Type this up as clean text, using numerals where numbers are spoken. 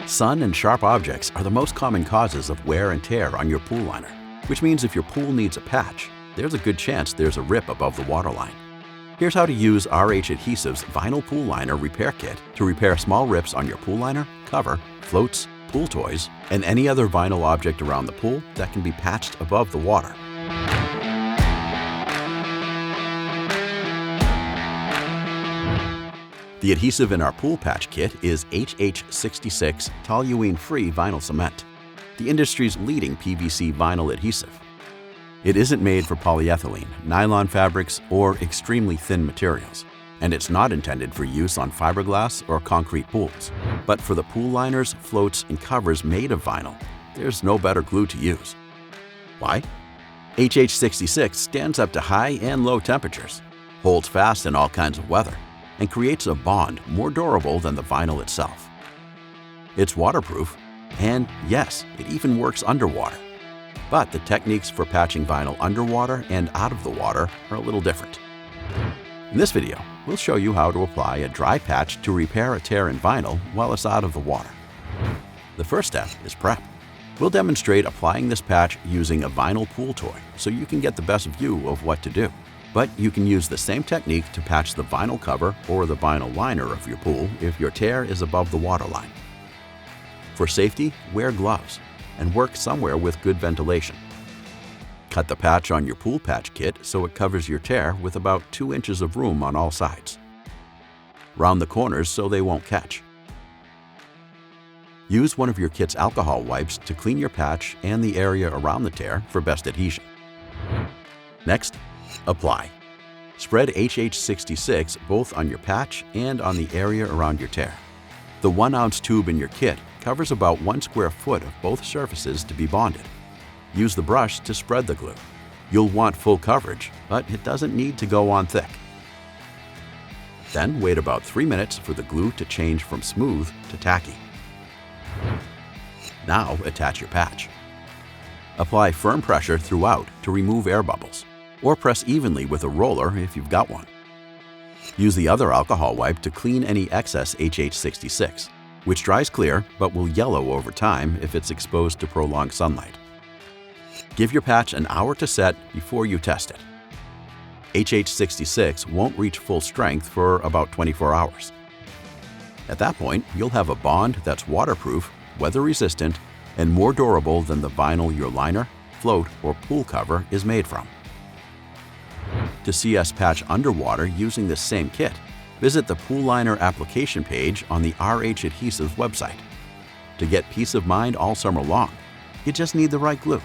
Sun and sharp objects are the most common causes of wear and tear on your pool liner, which means if your pool needs a patch, there's a good chance there's a rip above the waterline. Here's how to use RH Adhesive's Vinyl Pool Liner Repair Kit to repair small rips on your pool liner, cover, floats, pool toys, and any other vinyl object around the pool that can be patched above the water. The adhesive in our pool patch kit is HH-66 toluene-free vinyl cement, the industry's leading PVC vinyl adhesive. It isn't made for polyethylene, nylon fabrics, or extremely thin materials, and it's not intended for use on fiberglass or concrete pools. But for the pool liners, floats, and covers made of vinyl, there's no better glue to use. Why? HH-66 stands up to high and low temperatures, holds fast in all kinds of weather, and creates a bond more durable than the vinyl itself. It's waterproof, and yes, it even works underwater. But the techniques for patching vinyl underwater and out of the water are a little different. In this video, we'll show you how to apply a dry patch to repair a tear in vinyl while it's out of the water. The first step is prep. We'll demonstrate applying this patch using a vinyl pool toy so you can get the best view of what to do. But you can use the same technique to patch the vinyl cover or the vinyl liner of your pool if your tear is above the waterline. For safety, wear gloves and work somewhere with good ventilation. Cut the patch on your pool patch kit so it covers your tear with about 2 inches of room on all sides. Round the corners so they won't catch. Use one of your kit's alcohol wipes to clean your patch and the area around the tear for best adhesion. Next, apply. Spread HH-66 both on your patch and on the area around your tear. The 1-ounce tube in your kit covers about 1 square foot of both surfaces to be bonded. Use the brush to spread the glue. You'll want full coverage, but it doesn't need to go on thick. Then wait about 3 minutes for the glue to change from smooth to tacky. Now attach your patch. Apply firm pressure throughout to remove air bubbles, or press evenly with a roller if you've got one. Use the other alcohol wipe to clean any excess HH-66, which dries clear but will yellow over time if it's exposed to prolonged sunlight. Give your patch an hour to set before you test it. HH-66 won't reach full strength for about 24 hours. At that point, you'll have a bond that's waterproof, weather-resistant, and more durable than the vinyl your liner, float, or pool cover is made from. To see us patch underwater using this same kit, visit the Pool Liner application page on the RH Adhesives website. To get peace of mind all summer long, you just need the right glue.